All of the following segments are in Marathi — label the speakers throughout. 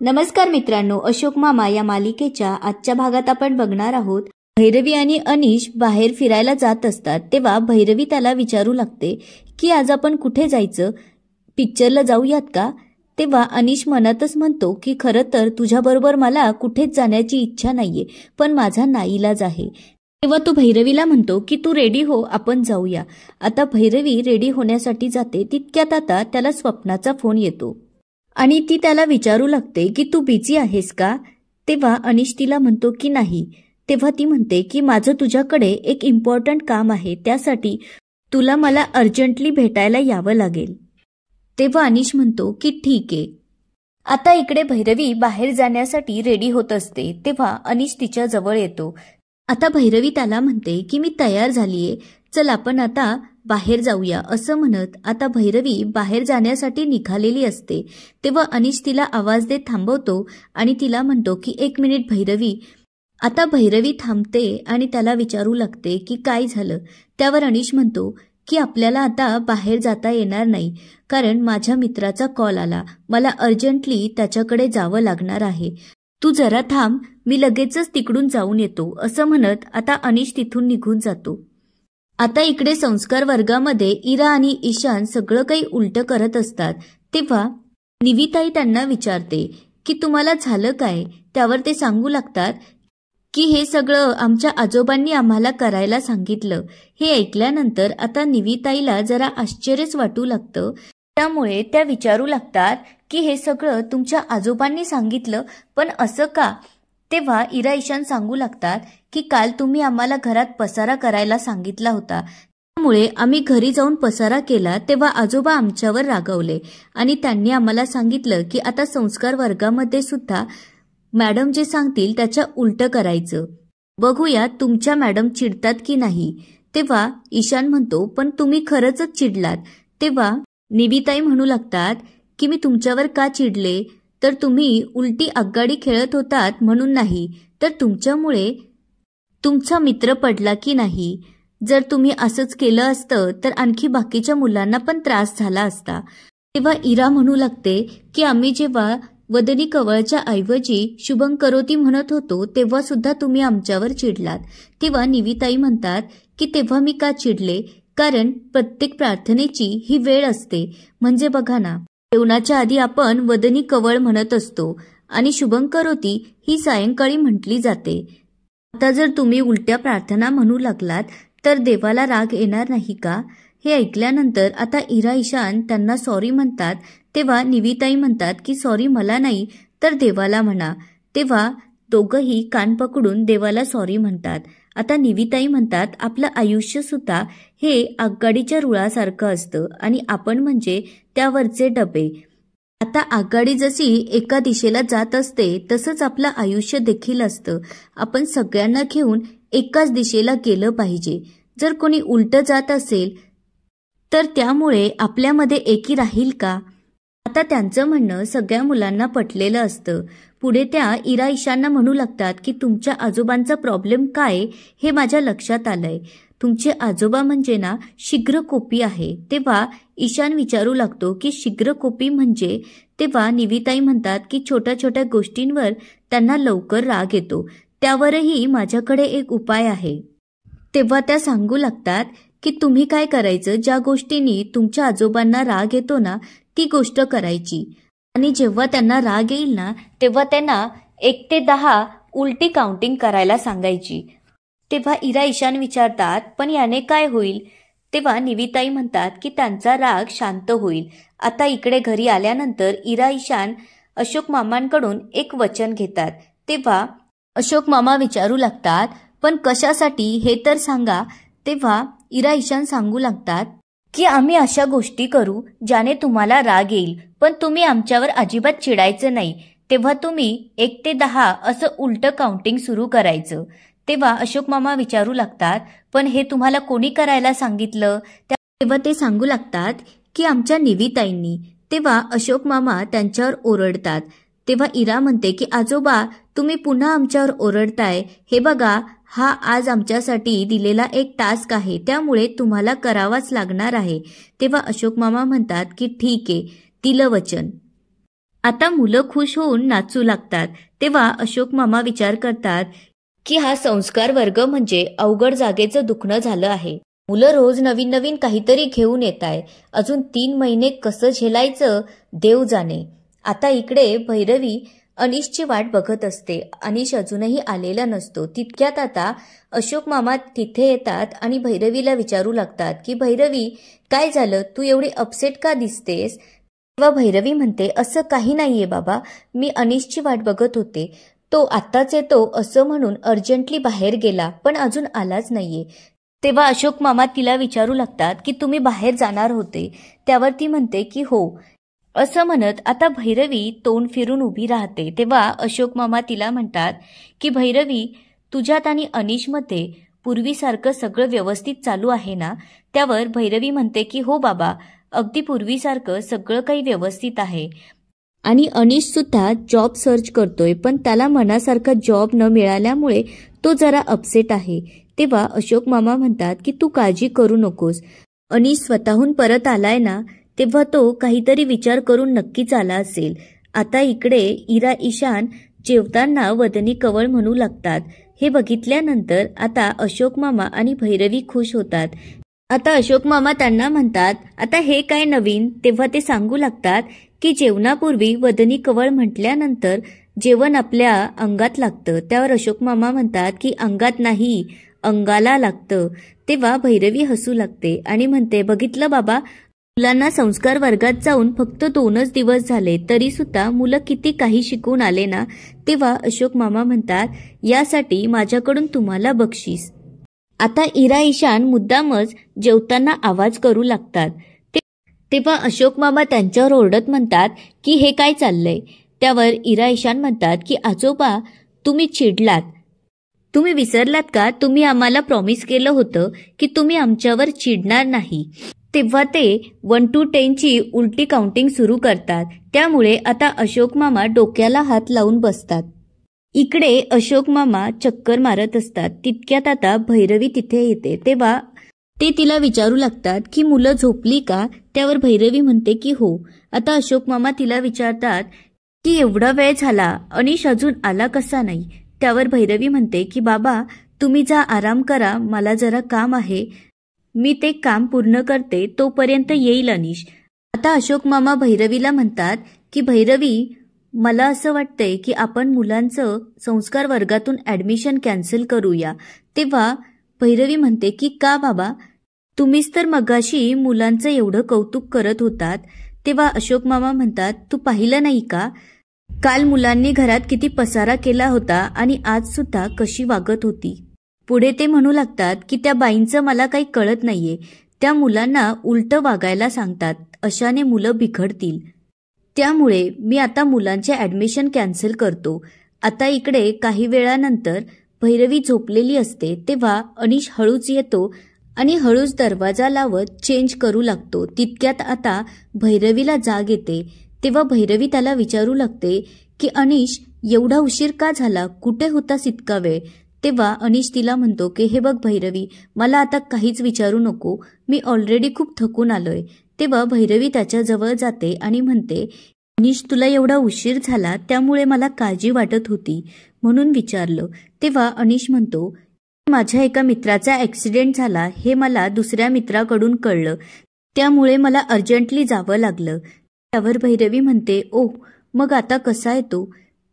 Speaker 1: नमस्कार मित्रांनो, अशोक मामा या मालिकेच्या आजच्या भागात आपण बघणार आहोत. भैरवी आणि अनिश बाहेर फिरायला जात असतात तेव्हा भैरवी त्याला विचारू लागते की आज आपण कुठे जायचं, पिक्चरला जाऊयात का? तेव्हा अनिश मनातच म्हणतो की खरं तर तुझ्याबरोबर मला कुठेच जाण्याची इच्छा नाहीये, पण माझा नाईलाज आहे. तेव्हा तो भैरवीला म्हणतो की तू रेडी हो, आपण जाऊया. आता भैरवी रेडी होण्यासाठी जाते तितक्यात आता त्याला स्वप्नाचा फोन येतो आणि ती त्याला विचारू लागते की तू बिझी आहेस का? तेव्हा अनिश तिला म्हणतो की नाही. तेव्हा ती म्हणते की माझं तुझ्याकडे एक इम्पॉर्टंट काम आहे, त्यासाठी तुला मला अर्जंटली भेटायला यावं लागेल. तेव्हा अनिश म्हणतो की ठीक आहे. आता इकडे भैरवी बाहेर जाण्यासाठी रेडी होत असते तेव्हा अनिश तिच्या जवळ येतो. आता भैरवी त्याला म्हणते की मी तयार झालीये, चल आपण आता बाहेर जाऊया. असं म्हणत आता भैरवी बाहेर जाण्यासाठी निघालेली असते तेव्हा अनिश तिला आवाज देत थांबवतो आणि तिला म्हणतो की 1 मिनिट भैरवी. आता भैरवी थांबते आणि त्याला विचारू लागते की काय झालं. त्यावर अनिश म्हणतो की आपल्याला आता बाहेर जाता येणार नाही, कारण माझ्या मित्राचा कॉल आला, मला अर्जंटली त्याच्याकडे जावं लागणार आहे. तू जरा थांब, मी लगेचच तिकडून जाऊन येतो. असं म्हणत आता अनिश तिथून निघून जातो. आता इकडे संस्कार वर्गामध्ये इरा आणि ईशान सगळं काही उलट करत असतात तेव्हा निविताई त्यांना विचारते की तुम्हाला झालं काय? त्यावर ते सांगू लागतात की हे सगळं आमच्या आजोबांनी आम्हाला करायला सांगितलं. हे ऐकल्यानंतर आता निविताईला जरा आश्चर्यच वाटू लागतं. त्यामुळे त्या विचारू लागतात की हे सगळं तुमच्या आजोबांनी सांगितलं, पण असं का? तेव्हा इरा ईशान सांगू लागतात की काल तुम्ही आम्हाला घरात पसारा करायला सांगितला होता, त्यामुळे आम्ही घरी जाऊन पसारा केला तेव्हा आजोबा आमच्यावर रागावले आणि त्यांनी आम्हाला सांगितलं की आता संस्कार वर्गामध्ये सुद्धा मॅडम जे सांगतील त्याच्या उलट करायचं. बघूया तुमच्या मॅडम चिडतात की नाही. तेव्हा ईशान म्हणतो पण तुम्ही खरंच चिडलात. तेव्हा निविताई म्हणू लागतात की मी तुमच्यावर का चिडले, तर तुम्ही उलटी आगगाडी खेळत होतात म्हणून नाही, तर तुमच्यामुळे तुमचा मित्र पडला की नाही. जर तुम्ही असंच केलं असतं तर आणखी बाकीच्या मुलांना पण त्रास झाला असता. तेव्हा इरा म्हणू लागते की आम्ही जेव्हा वदनी कवळच्या ऐवजी शुभं करोती म्हणत होतो तेव्हा सुद्धा तुम्ही आमच्यावर चिडलात. तेव्हा निविताई म्हणतात की तेव्हा मी का चिडले, कारण प्रत्येक प्रार्थनेची ही वेळ असते. म्हणजे बघा ना, जेवणाच्या आधी आपण वदनी कवळ म्हणत असतो आणि शुभं करोती ही सायंकाळी म्हटली जाते. आता जर तुम्ही उलट्या प्रार्थना म्हणू लागलात तर देवाला राग येणार नाही का? हे ऐकल्यानंतर आता इरा ईशान त्यांना सॉरी म्हणतात. तेव्हा निविताई म्हणतात की सॉरी मला नाही तर देवाला म्हणा. तेव्हा दोघंही कान पकडून देवाला सॉरी म्हणतात. आता निविताई म्हणतात आपलं आयुष्य सुद्धा हे आगगाडीच्या रुळासारखं असतं आणि आपण म्हणजे त्यावरचे डबे. आता आगगाडी जशी एका दिशेला जात असते तसंच आपलं आयुष्य देखील असतं. आपण सगळ्यांना घेऊन एकाच दिशेला गेलं पाहिजे. जर कोणी उलट जात असेल तर त्यामुळे आपल्यामध्ये एकी राहील का? आता त्यांचं म्हणणं सगळ्या मुलांना पटलेलं असतं. पुढे त्या इरा ईशानना म्हणू लागतात की तुमच्या आजोबांचा प्रॉब्लेम काय हे माझ्या लक्षात आलंय. तुमचे आजोबा म्हणजे ना शीघ्रकोपी आहे. तेव्हा ईशान विचारू लागतो की शीघ्रकोपी म्हणजे? तेव्हा निविताई म्हणतात की छोट्या छोट्या गोष्टींवर त्यांना लवकर राग येतो, त्यावरही माझ्याकडे एक उपाय आहे. तेव्हा त्या सांगू लागतात की तुम्ही काय करायचं, ज्या गोष्टींनी तुमच्या आजोबांना राग येतो ना ती गोष्ट करायची आणि जेव्हा त्यांना राग येईल ना तेव्हा त्यांना 1 ते 10 उलटी काउंटिंग करायला सांगायची. तेव्हा इरा ईशान विचारतात पण याने काय होईल? तेव्हा निविताई म्हणतात की त्यांचा राग शांत होईल. आता इकडे घरी आल्यानंतर इरा ईशान अशोक मामांकडून एक वचन घेतात. तेव्हा अशोक मामा विचारू लागतात पण कशासाठी हे तर सांगा. तेव्हा इरा ईशान सांगू लागतात की आम्ही अशा गोष्टी करू ज्याने तुम्हाला राग येईल, पण तुम्ही आमच्यावर अजिबात चिडायचं नाही. तेव्हा तुम्ही 1 ते 10 असं उलट काउंटिंग सुरू करायचं. तेव्हा अशोक मामा विचारू लागतात पण हे तुम्हाला कोणी करायला सांगितलं? तेव्हा ते सांगू लागतात की आमच्या निविताईंनी. तेव्हा अशोक मामा त्यांच्यावर ओरडतात. तेव्हा इरा म्हणते की आजोबा तुम्ही पुन्हा आमच्यावर ओरडताय, हे बघा हा आज आमच्यासाठी दिलेला एक टास्क आहे, त्यामुळे तुम्हाला करावाच लागणार आहे. तेव्हा अशोक मामा म्हणतात की ठीक आहे, दिलं वचन. आता मुलं खुश होऊन नाचू लागतात. तेव्हा अशोक मामा विचार करतात की हा संस्कार वर्ग म्हणजे अवघड जागेचं दुखणं झालं आहे. मुलं रोज नवीन नवीन काहीतरी घेऊन येत आहे. अजून 3 महिने कसं झेलायचं देव जाणे. आता इकडे भैरवी अनिशची वाट बघत असते. अनिश अजूनही आलेला नसतो. तितक्यात आता अशोक मामा तिथे येतात आणि भैरवीला विचारू लागतात की भैरवी, काय झालं, तू एवढी अपसेट का दिसतेस? तेव्हा भैरवी म्हणते, असं काही नाहीये बाबा, मी अनिशची वाट बघत होते. तो आत्ताच येतो असं म्हणून अर्जंटली बाहेर गेला, पण अजून आलाच नाहीये. तेव्हा अशोक मामा तिला विचारू लागतात की तुम्ही बाहेर जाणार होते? त्यावर ती म्हणते की हो. असं म्हणत आता भैरवी तोंड फिरून उभी राहते. तेव्हा अशोक मामा तिला म्हणतात की भैरवी, तुझ्यात आणि अनिशमध्ये पूर्वीसारखं सगळं व्यवस्थित चालू आहे ना? त्यावर भैरवी म्हणते की हो बाबा, अगदी पूर्वीसारखं सगळं काही व्यवस्थित आहे. आणि अनिश सुद्धा जॉब सर्च करतोय, पण त्याला मनासारखा जॉब न मिळाल्यामुळे तो जरा अपसेट आहे. तेव्हा अशोक मामा म्हणतात की तू काळजी करू नकोस. अनिश स्वतःहून परत आलाय ना, तेव्हा तो काहीतरी विचार करून नक्कीच आला असेल. आता इकडे इरा ईशान जेवताना वदनी कवळ म्हणू लागतात. हे बघितल्यानंतर आता अशोक मामा आणि भैरवी खुश होतात. आता अशोक मामा त्यांना म्हणतात, आता हे काय नवीन? तेव्हा ते सांगू लागतात की जेवणापूर्वी वदनी कवळ म्हटल्यानंतर जेवण आपल्या अंगात लागतं. त्यावर अशोक मामा म्हणतात की अंगात नाही, अंगाला लागतं. तेव्हा भैरवी हसू लागते आणि म्हणते, बघितलं बाबा, मुलांना संस्कार वर्गात जाऊन फक्त 2च दिवस झाले, तरी सुद्धा मुलं किती काही शिकून आले ना? तेव्हा अशोक मामा म्हणतात, यासाठी माझ्याकडून तुम्हाला बक्षीस. आता इरा ईशान मुद्दामच जेवताना आवाज करू लागतात. तेव्हा अशोक मामा त्यांच्यावर ओरडत म्हणतात की हे काय चाललंय? त्यावर इरा ईशान म्हणतात की आजोबा, तुम्ही चिडलात. तुम्ही विसरलात का? तुम्ही आम्हाला प्रॉमिस केलं होतं की तुम्ही आमच्यावर चिडणार नाही. तेव्हा ते 1 to 10ची उलटी काउंटिंग सुरू करतात. त्यामुळे आता अशोक मामा डोक्याला हात लावून बसतात. इकडे अशोक मामा चक्कर मारत असतात. तितक्यात आता भैरवी तिथे येते. तेव्हा ते तिला विचारू लागतात की मुलं झोपली का? त्यावर भैरवी म्हणते की हो. आता अशोक मामा तिला विचारतात की एवढा वेळ झाला, अनिश अजून आला कसा नाही? त्यावर भैरवी म्हणते की बाबा, तुम्ही जा आराम करा, मला जरा काम आहे, मी ते काम पूर्ण करते, तोपर्यंत येईल अनिश. आता अशोक मामा भैरवीला म्हणतात की भैरवी, मला असं वाटतंय की आपण मुलांचं संस्कार वर्गातून ॲडमिशन कॅन्सल करूया. तेव्हा भैरवी म्हणते की का बाबा, तुम्हीच तर मगाशी मुलांचं एवढं कौतुक करत होतात. तेव्हा अशोक मामा म्हणतात, तू पाहिलं नाही का, काल मुलांनी घरात किती पसारा केला होता आणि आज सुद्धा कशी वागत होती. पुढे ते म्हणू लागतात की त्या बाईंचं मला काही कळत नाहीये, त्या मुलांना उलटं वागायला सांगतात, अशाने मुलं बिघडतील. त्यामुळे मी आता मुलांचे ॲडमिशन कॅन्सल करतो. आता इकडे काही वेळानंतर भैरवी झोपलेली असते. तेव्हा अनिश हळूच येतो आणि हळूच दरवाजा लावत चेंज करू लागतो. तितक्यात आता भैरवीला जाग येते. तेव्हा भैरवी त्याला विचारू लागते की अनिश, एवढा उशीर का झाला? कुठे होतास इतका वेळ? तेव्हा अनिश तिला म्हणतो की हे बघ भैरवी, मला आता काहीच विचारू नको, मी ऑलरेडी खूप थकून आलोय. तेव्हा भैरवी त्याच्याजवळ जाते आणि म्हणते, अनिश, तुला एवढा उशीर झाला त्यामुळे मला काळजी वाटत होती म्हणून विचारलं. तेव्हा अनिश म्हणतो, माझ्या एका मित्राचा ॲक्सिडेंट झाला हे मला दुसऱ्या मित्राकडून कळलं, त्यामुळे मला अर्जंटली जावं लागलं. त्यावर भैरवी म्हणते, ओह, मग आता कसा आहे तो?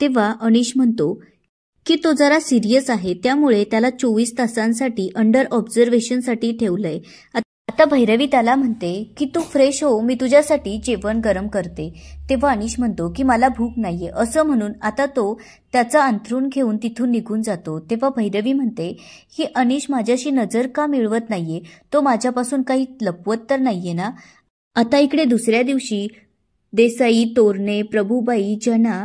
Speaker 1: तेव्हा अनिश म्हणतो की तो जरा सिरियस आहे, त्यामुळे त्याला 24 तासांसाठी अंडर ऑब्झर्वेशनसाठी ठेवलंय. आता भैरवी त्याला म्हणते की तू फ्रेश हो, मी तुझ्यासाठी जेवण गरम करते. तेव्हा अनिश म्हणतो की मला भूक नाहीये. असं म्हणून आता तो त्याचं अंथरूण घेऊन तिथून निघून जातो. तेव्हा भैरवी म्हणते की अनिश माझ्याशी नजर का मिळवत नाहीये? तो माझ्यापासून काही लपवत तर नाहीये ना? आता इकडे दुसऱ्या दिवशी देसाई, तोरणे, प्रभुबाई, जना,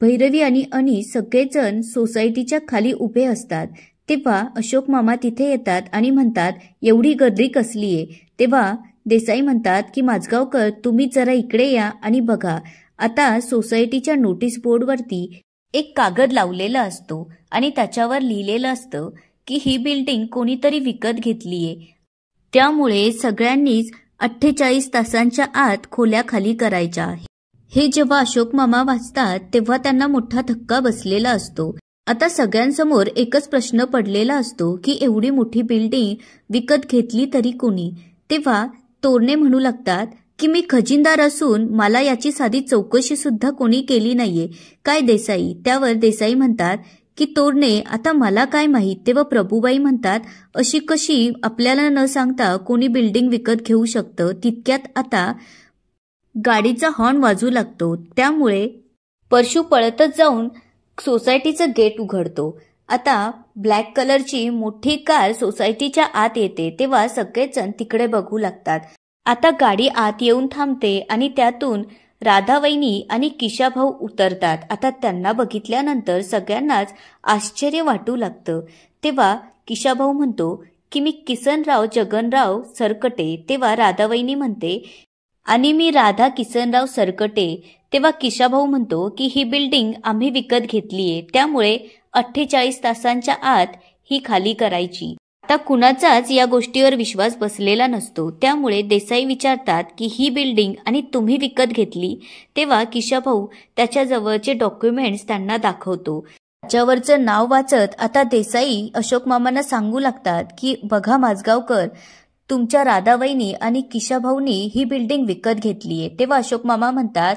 Speaker 1: भैरवी आणि अनिश सगळेजण सोसायटीच्या खाली उभे असतात. तेव्हा अशोक मामा तिथे येतात आणि म्हणतात, एवढी गर्दी कसलीये? तेव्हा देसाई म्हणतात की माझगावकर, तुम्ही जरा इकडे या आणि बघा. आता सोसायटीच्या नोटीस बोर्डवरती एक कागद लावलेला असतो आणि त्याच्यावर लिहिलेलं असतं की ही बिल्डिंग कोणीतरी विकत घेतलीये, त्यामुळे सगळ्यांनीच 48 तासांच्या आत खोल्या खाली करायच्या. हे जेव्हा अशोक मामा वाचतात तेव्हा त्यांना मोठा धक्का बसलेला असतो. आता सगळ्यांसमोर एकच प्रश्न पडलेला असतो की एवढी मोठी बिल्डिंग विकत घेतली तरी कोणी. तेव्हा तोरणे म्हणू लागतात की मी खजिनदार असून मला याची साधी चौकशी सुद्धा कोणी केली नाहीये, काय देसाई? त्यावर देसाई म्हणतात की तोरणे आता मला काय माहीत. तेव्हा प्रभुबाई म्हणतात अशी कशी आपल्याला न सांगता कोणी बिल्डिंग विकत घेऊ शकतं. तितक्यात आता गाडीचा हॉर्न वाजू लागतो. त्यामुळे परशू पळतच जाऊन सोसायटीचं गेट उघडतो. आता ब्लॅक कलरची मोठी कार सोसायटीच्या आत येते. तेव्हा सगळेजण तिकडे बघू लागतात. आता गाडी आत येऊन थांबते आणि त्यातून राधावहिनी आणि किशाभाऊ उतरतात. आता त्यांना बघितल्यानंतर सगळ्यांनाच आश्चर्य वाटू लागतं. तेव्हा किशाभाऊ म्हणतो की मी किसनराव जगनराव सरकटे. तेव्हा राधावहिनी म्हणते आणि मी राधा किसनराव सरकटे. तेव्हा किशाभाऊ म्हणतो की ही बिल्डिंग आम्ही विकत घेतलीये, त्यामुळे 48 तासांच्या आत ही खाली करायची. आता कुणाचाच या गोष्टीवर विश्वास बसलेला नसतो. त्यामुळे देसाई विचारतात की ही बिल्डिंग आणि तुम्ही विकत घेतली. तेव्हा किशाभाऊ त्याच्या जवळचे डॉक्युमेंट्स त्यांना दाखवतो. त्याच्यावरचं नाव वाचत आता देसाई अशोक मामांना सांगू लागतात की बघा माझगावकर, तुमच्या राधावहिनी आणि किशाभाऊनी ही बिल्डिंग विकत घेतलीये. तेव्हा अशोक मामा म्हणतात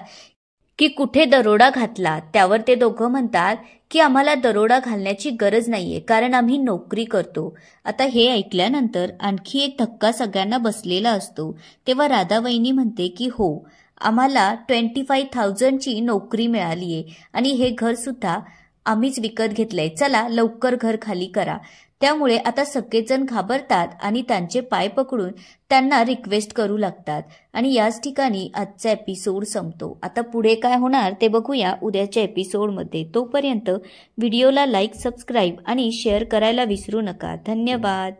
Speaker 1: की कुठे दरोडा घातला. त्यावर ते दोघं म्हणतात की आम्हाला दरोडा घालण्याची गरज नाहीये, कारण आम्ही नोकरी करतो. आता हे ऐकल्यानंतर आणखी एक धक्का सगळ्यांना बसलेला असतो. तेव्हा राधावहिनी म्हणते की हो, आम्हाला 25,000ची नोकरी मिळालीये आणि हे घर सुद्धा आम्हीच विकत घेतलंय. चला लवकर घर खाली करा. त्यामुळे आता सगळेजण घाबरतात आणि त्यांचे पाय पकडून त्यांना रिक्वेस्ट करू लागतात. आणि याच ठिकाणी आजचा एपिसोड संपतो. आता पुढे काय होणार ते बघूया उद्याच्या एपिसोडमध्ये. तोपर्यंत व्हिडिओला लाईक, सबस्क्राईब आणि शेअर करायला विसरू नका. धन्यवाद.